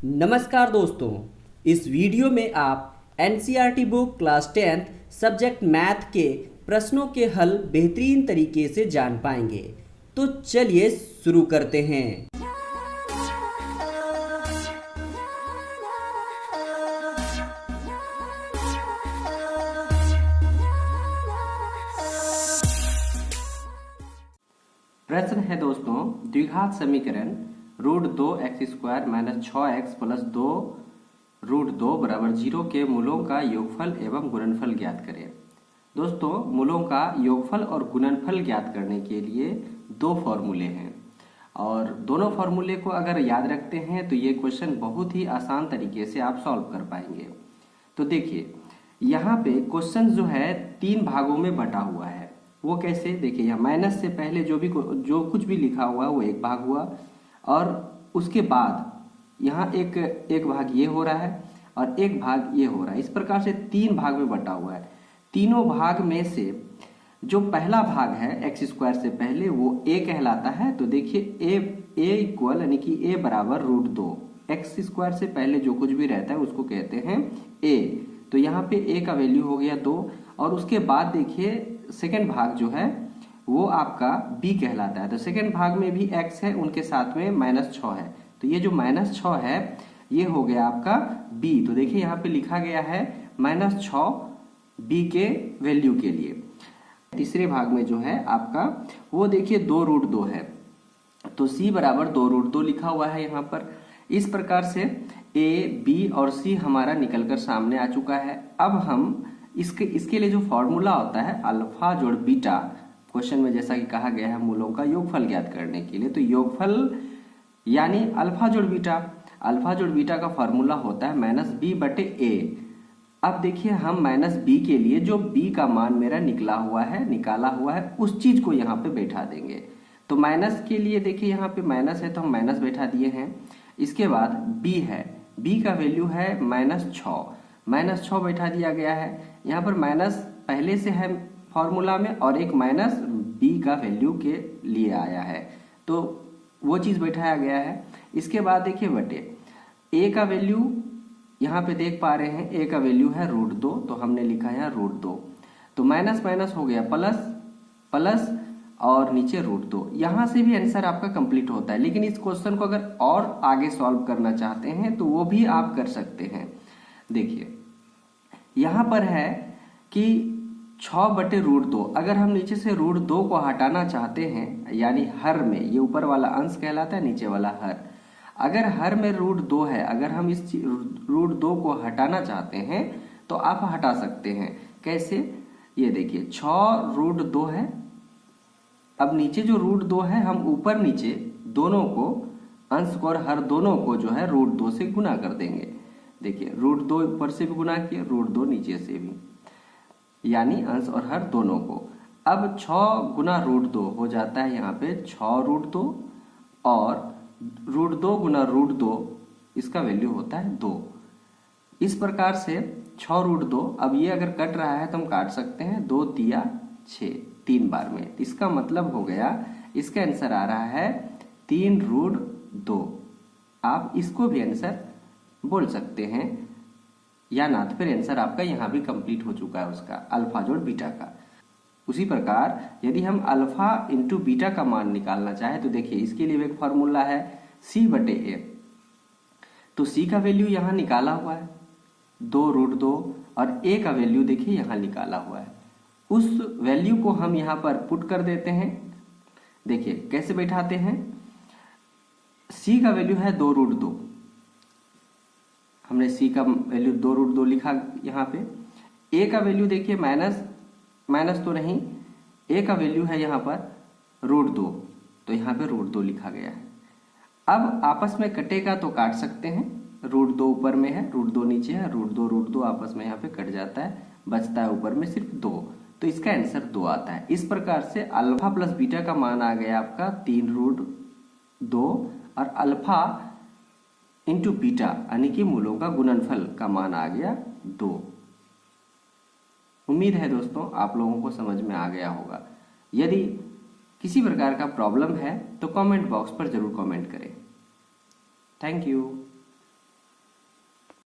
नमस्कार दोस्तों, इस वीडियो में आप NCERT book class 10th subject math के प्रश्नों के हल बेहतरीन तरीके से जान पाएंगे। तो चलिए शुरू करते हैं। प्रश्न है दोस्तों, द्विघात समीकरण √2x² - 6x + 2 √2 = 0 के मूलों का योगफल एवं गुणनफल ज्ञात करें। दोस्तों, मूलों का योगफल और गुणनफल ज्ञात करने के लिए दो फॉर्मूले हैं और दोनों फॉर्मूले को अगर याद रखते हैं तो ये क्वेश्चन बहुत ही आसान तरीके से आप सॉल्व कर पाएंगे। तो देखिए, यहाँ पे क्वेश्चन जो है 3 भागों में बटा हुआ है। वो कैसे? देखिए, यहाँ माइनस से पहले जो कुछ भी लिखा हुआ है वो एक भाग हुआ और उसके बाद यहाँ एक भाग ये हो रहा है और एक भाग ये हो रहा है। इस प्रकार से 3 भाग में बटा हुआ है। तीनों भाग में से जो पहला भाग है x² से पहले वो a कहलाता है। तो देखिए a इक्वल यानी कि a बराबर √2, x² से पहले जो कुछ भी रहता है उसको कहते हैं a। तो यहाँ पे a का वैल्यू हो गया 2 और उसके बाद देखिए सेकेंड भाग जो है वो आपका b कहलाता है। तो सेकेंड भाग में भी x है, उनके साथ में -6 है। तो ये जो -6 है ये हो गया आपका b। तो देखिए यहाँ पे लिखा गया है -6 b के वैल्यू के लिए। तीसरे भाग में जो है आपका वो देखिए 2√2 है, तो c बराबर 2√2 लिखा हुआ है यहाँ पर। इस प्रकार से a, b और c हमारा निकलकर सामने आ चुका है। अब हम इसके लिए जो फॉर्मूला होता है अल्फा जोड़ बीटा, क्वेश्चन में जैसा कि कहा गया है मूलों का योगफल ज्ञात करने के लिए, तो योगफल यानी अल्फा जोड़ बीटा का फॉर्मूला होता है -b/a। अब देखिए हम -b के लिए जो b का मान मेरा निकाला हुआ है उस चीज को यहाँ पे बैठा देंगे। तो माइनस के लिए देखिए यहाँ पे माइनस है तो हम माइनस बैठा दिए हैं। इसके बाद b है, b का वैल्यू है -6 बैठा दिया गया है। यहाँ पर माइनस पहले से है फॉर्मूला में और एक माइनस b का वैल्यू के लिए आया है, तो वो चीज बैठाया गया है। इसके बाद देखिए बटे a का वैल्यू यहाँ पे देख पा रहे हैं, a का वैल्यू है √2, तो हमने लिखा है √2। तो माइनस माइनस हो गया प्लस और नीचे √2। यहाँ से भी आंसर आपका कंप्लीट होता है। लेकिन इस क्वेश्चन को अगर और आगे सॉल्व करना चाहते हैं तो वो भी आप कर सकते हैं। देखिए यहाँ पर है कि 6/√2, अगर हम नीचे से √2 को हटाना चाहते हैं यानी हर में, ये ऊपर वाला अंश कहलाता है, नीचे वाला हर। अगर हर में √2 है, अगर हम इस √2 को हटाना चाहते हैं तो आप हटा सकते हैं। कैसे? ये देखिए 6√2 है। अब नीचे जो √2 है हम ऊपर नीचे दोनों को, अंश को और हर दोनों को जो है √2 से गुना कर देंगे। देखिए √2 ऊपर से भी गुना किया, √2 नीचे से भी, यानी अंश और हर दोनों को। अब 6 गुना √2 हो जाता है यहाँ पे 6√2 और √2 गुना √2 इसका वैल्यू होता है 2। इस प्रकार से 6√2, अब ये अगर कट रहा है तो हम काट सकते हैं, 2 तिया 6, 3 बार में। इसका मतलब हो गया इसका आंसर आ रहा है 3√2। आप इसको भी आंसर बोल सकते हैं या ना, तो फिर आंसर आपका यहाँ भी कंप्लीट हो चुका है उसका अल्फा जोड़ बीटा का। उसी प्रकार यदि हम अल्फा इंटू बीटा का मान निकालना चाहे तो देखिए इसके लिए एक फॉर्मूला है c/a। तो c का वैल्यू यहाँ निकाला हुआ है 2√2 और a का वैल्यू देखिए यहाँ निकाला हुआ है। उस वैल्यू को हम यहाँ पर पुट कर देते हैं। देखिए कैसे बैठाते हैं, c का वैल्यू है 2√2, हमने c का वैल्यू 2√2 लिखा यहाँ पे। a का वैल्यू देखिए माइनस तो नहीं, a का वैल्यू है यहाँ पर √2, तो यहाँ पे √2 लिखा गया है। अब आपस में कटेगा तो काट सकते हैं, √2 ऊपर में है, √2 नीचे है, √2 आपस में यहाँ पे कट जाता है, बचता है ऊपर में सिर्फ 2। तो इसका आंसर 2 आता है। इस प्रकार से अल्फा प्लस बीटा का मान आ गया आपका 3√2 और अल्फा इंटू बीटा यानी कि मूलों का गुणनफल का मान आ गया 2। उम्मीद है दोस्तों आप लोगों को समझ में आ गया होगा। यदि किसी प्रकार का प्रॉब्लम है तो कमेंट बॉक्स पर जरूर कमेंट करें। Thank you.